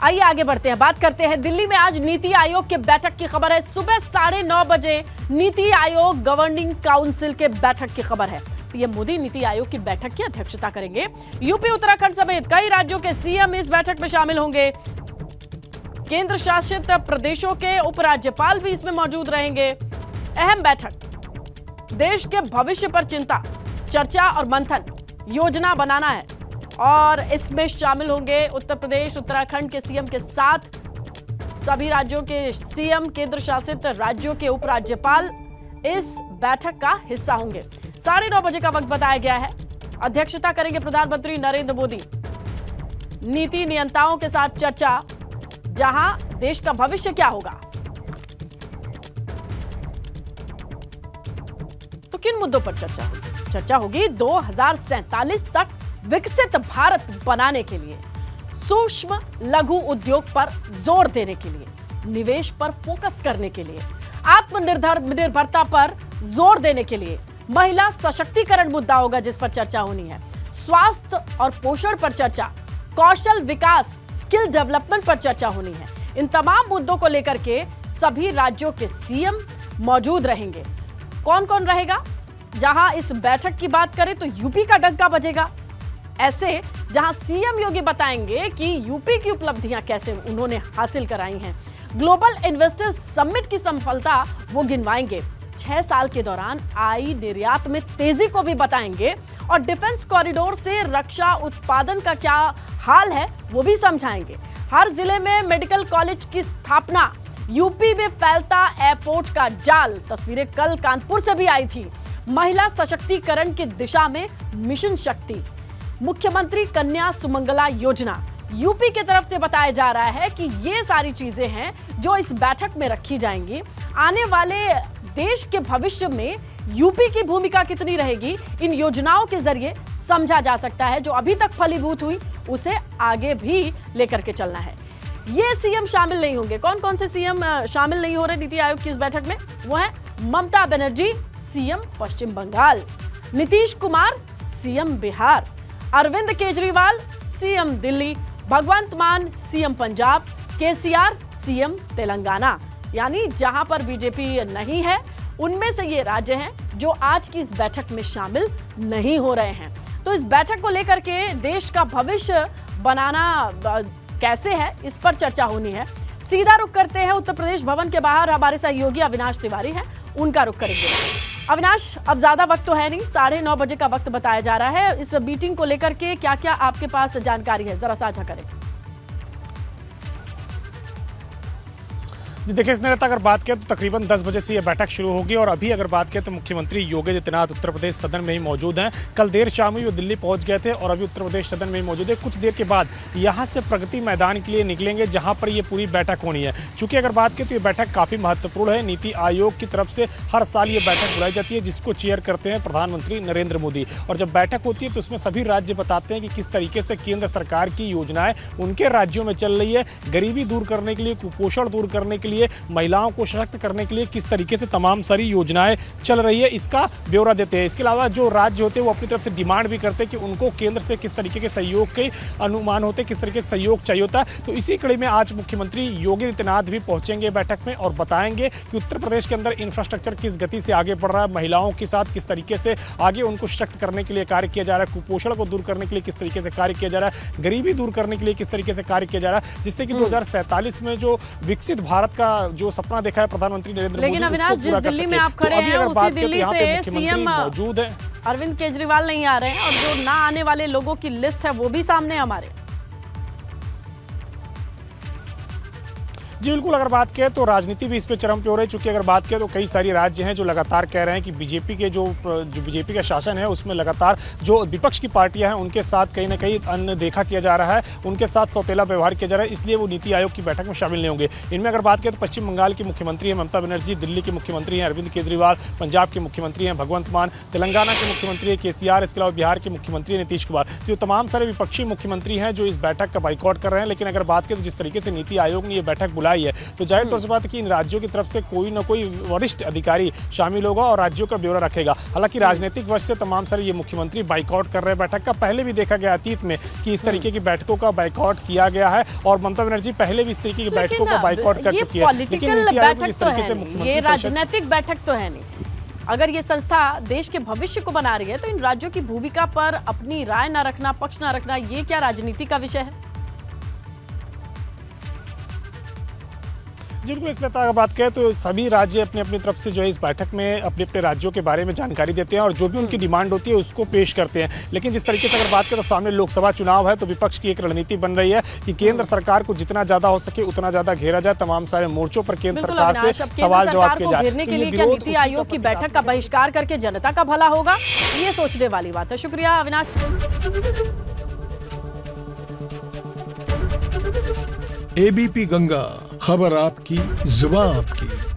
आइए आगे बढ़ते हैं, बात करते हैं दिल्ली में आज नीति आयोग के बैठक की खबर है। सुबह 9:30 बजे नीति आयोग गवर्निंग काउंसिल के बैठक की खबर है। पीएम मोदी नीति आयोग की बैठक की अध्यक्षता करेंगे। यूपी, उत्तराखंड समेत कई राज्यों के सीएम इस बैठक में शामिल होंगे। केंद्र शासित प्रदेशों के उपराज्यपाल भी इसमें मौजूद रहेंगे। अहम बैठक, देश के भविष्य पर चिंता, चर्चा और मंथन, योजना बनाना है और इसमें शामिल होंगे उत्तर प्रदेश, उत्तराखंड के सीएम के साथ सभी राज्यों के सीएम, केंद्र शासित राज्यों के उपराज्यपाल इस बैठक का हिस्सा होंगे। 9:30 बजे का वक्त बताया गया है। अध्यक्षता करेंगे प्रधानमंत्री नरेंद्र मोदी। नीति नियंताओं के साथ चर्चा, जहां देश का भविष्य क्या होगा, तो किन मुद्दों पर चर्चा होगी? चर्चा होगी 2047 तक विकसित भारत बनाने के लिए, सूक्ष्म लघु उद्योग पर जोर देने के लिए, निवेश पर फोकस करने के लिए, आत्मनिर्भरता पर जोर देने के लिए, महिला सशक्तिकरण मुद्दा होगा जिस पर चर्चा होनी है, स्वास्थ्य और पोषण पर चर्चा, कौशल विकास, स्किल डेवलपमेंट पर चर्चा होनी है। इन तमाम मुद्दों को लेकर के सभी राज्यों के सीएम मौजूद रहेंगे। कौन कौन रहेगा? जहां इस बैठक की बात करें तो यूपी का डंका बजेगा। ऐसे जहां सीएम योगी बताएंगे कि यूपी की उपलब्धियां कैसे उन्होंने हासिल कराई हैं। ग्लोबल इन्वेस्टर्स समिट की सफलता वो गिनवाएंगे। 6 साल के दौरान आई निर्यात में तेजी को भी बताएंगे और डिफेंस कॉरिडोर से रक्षा उत्पादन का क्या हाल है वो भी समझाएंगे। हर जिले में मेडिकल कॉलेज की स्थापना, यूपी में फैलता एयरपोर्ट का जाल, तस्वीरें कल कानपुर से भी आई थी। महिला सशक्तिकरण की दिशा में मिशन शक्ति, मुख्यमंत्री कन्या सुमंगला योजना, यूपी की तरफ से बताया जा रहा है कि ये सारी चीजें हैं जो इस बैठक में रखी जाएंगी। आने वाले देश के भविष्य में यूपी की भूमिका कितनी रहेगी, इन योजनाओं के जरिए समझा जा सकता है। जो अभी तक फलीभूत हुई उसे आगे भी लेकर के चलना है। ये सीएम शामिल नहीं होंगे। कौन कौन से सीएम शामिल नहीं हो रहे नीति आयोग की इस बैठक में? वो है ममता बनर्जी, सीएम पश्चिम बंगाल, नीतीश कुमार, सीएम बिहार, अरविंद केजरीवाल, सीएम दिल्ली, भगवंत मान, सीएम पंजाब, केसीआर, सीएम तेलंगाना। यानी जहां पर बीजेपी नहीं है उनमें से ये राज्य हैं जो आज की इस बैठक में शामिल नहीं हो रहे हैं। तो इस बैठक को लेकर के देश का भविष्य बनाना कैसे है, इस पर चर्चा होनी है। सीधा रुख करते हैं उत्तर प्रदेश भवन के बाहर, हमारे सहयोगी अविनाश तिवारी हैं, उनका रुख करेंगे। अविनाश, अब ज्यादा वक्त तो है नहीं, 9:30 बजे का वक्त बताया जा रहा है। इस मीटिंग को लेकर के क्या क्या आपके पास जानकारी है, जरा साझा करें। जी देखिए, इसने अगर बात करें तो तकरीबन 10 बजे से ये बैठक शुरू होगी और अभी अगर बात करें तो मुख्यमंत्री योगी आदित्यनाथ उत्तर प्रदेश सदन में ही मौजूद हैं। कल देर शाम ही वो दिल्ली पहुंच गए थे और अभी उत्तर प्रदेश सदन में ही मौजूद है। कुछ देर के बाद यहाँ से प्रगति मैदान के लिए निकलेंगे जहाँ पर ये पूरी बैठक होनी है। चूँकि अगर बात करें तो ये बैठक काफ़ी महत्वपूर्ण है। नीति आयोग की तरफ से हर साल ये बैठक बुलाई जाती है जिसको चेयर करते हैं प्रधानमंत्री नरेंद्र मोदी। और जब बैठक होती है तो उसमें सभी राज्य बताते हैं कि किस तरीके से केंद्र सरकार की योजनाएं उनके राज्यों में चल रही है। गरीबी दूर करने के लिए, कुपोषण दूर करने के लिए, महिलाओं को सशक्त करने के लिए किस तरीके से तमाम सारी योजनाएं चल रही है, इसका ब्यौरा देते हैं। इसके अलावा जो राज्य होते हैं वो अपनी तरफ से डिमांड भी करते हैं कि उनको केंद्र से किस तरीके के सहयोग के अनुमान होते हैं, किस तरीके से सहयोग चाहिए होता है। तो इसी कड़ी में आज मुख्यमंत्री योगी आदित्यनाथ भी पहुंचेंगे बैठक में और बताएंगे कि उत्तर प्रदेश के अंदर इंफ्रास्ट्रक्चर किस गति से आगे बढ़ रहा है, महिलाओं के साथ किस तरीके से आगे उनको सशक्त करने के लिए कार्य किया जा रहा है, कुपोषण को दूर करने के लिए किस तरीके से कार्य किया जा रहा है, गरीबी दूर करने के लिए किस तरीके से कार्य किया जा रहा है, जिससे कि 2047 में जो विकसित भारत का जो सपना देखा है प्रधानमंत्री नरेंद्र मोदी, लेकिन अविनाश, जिस दिल्ली में आप खड़े हैं उसी दिल्ली से सीएम मौजूद है अरविंद केजरीवाल नहीं आ रहे हैं और जो ना आने वाले लोगों की लिस्ट है वो भी सामने है हमारे। जी बिल्कुल, अगर बात करें तो राजनीति भी इस पे चरम पे हो रही है। चूंकि अगर बात करें तो कई सारी राज्य हैं जो लगातार कह रहे हैं कि बीजेपी के जो बीजेपी का शासन है उसमें लगातार जो विपक्ष की पार्टियां हैं उनके साथ कहीं ना कहीं अनदेखा किया जा रहा है, उनके साथ सौतेला व्यवहार किया जा रहा है, इसलिए वो नीति आयोग की बैठक में शामिल नहीं होंगे। इनमें अगर बात करें तो पश्चिम बंगाल की मुख्यमंत्री हैं ममता बनर्जी, दिल्ली के मुख्यमंत्री हैं अरविंद केजरीवाल, पंजाब के मुख्यमंत्री हैं भगवंत मान, तेलंगाना के मुख्यमंत्री है केसीआर, इसके अलावा बिहार के मुख्यमंत्री है नीतीश कुमार। तो तमाम सारे विपक्षी मुख्यमंत्री हैं जो इस बैठक का बाइकआउट कर रहे हैं। लेकिन अगर बात करें तो जिस तरीके से नीति आयोग ने ये बैठक बुलाई बुलाई है। तो जाहिर तौर से बात है कि इन राज्यों की तरफ से कोई ना कोई वरिष्ठ अधिकारी शामिल होगा और राज्यों का ब्यौरा रखेगा। हालांकि राजनीतिक वजह से तमाम सारे ये मुख्यमंत्री बाइकआउट कर रहे हैं बैठक का। पहले भी देखा गया अतीत में कि इस तरीके की बैठकों का बाइकआउट किया गया है और ममता बनर्जी पहले भी इस तरीके की बैठकों का बाइकआउट कर चुकी है। लेकिन नीति आयोग में जिस तरीके से मुख्यमंत्री ये राजनीतिक बैठक तो है नहीं। अगर ये संस्था देश के भविष्य को बना रही है तो इन राज्यों की भूमिका पर अपनी राय ना रखना, पक्ष ना रखना, ये क्या राजनीति का विषय है? जिनको इसलिए अगर बात करें तो सभी राज्य अपनी अपनी तरफ से जो है इस बैठक में अपने अपने राज्यों के बारे में जानकारी देते हैं और जो भी उनकी डिमांड होती है उसको पेश करते हैं। लेकिन जिस तरीके से अगर बात करें तो सामने लोकसभा चुनाव है तो विपक्ष की एक रणनीति बन रही है कि केंद्र सरकार को जितना ज्यादा हो सके उतना ज्यादा घेरा जाए, तमाम सारे मोर्चों पर केंद्र सरकार से सवाल जवाब किए जाए। घेरने के लिए क्या नीति आयोग की बैठक का बहिष्कार करके जनता का भला होगा? ये सोचने वाली बात है। शुक्रिया अविनाश। एबीपी गंगा, खबर आपकी, जुबान आपकी।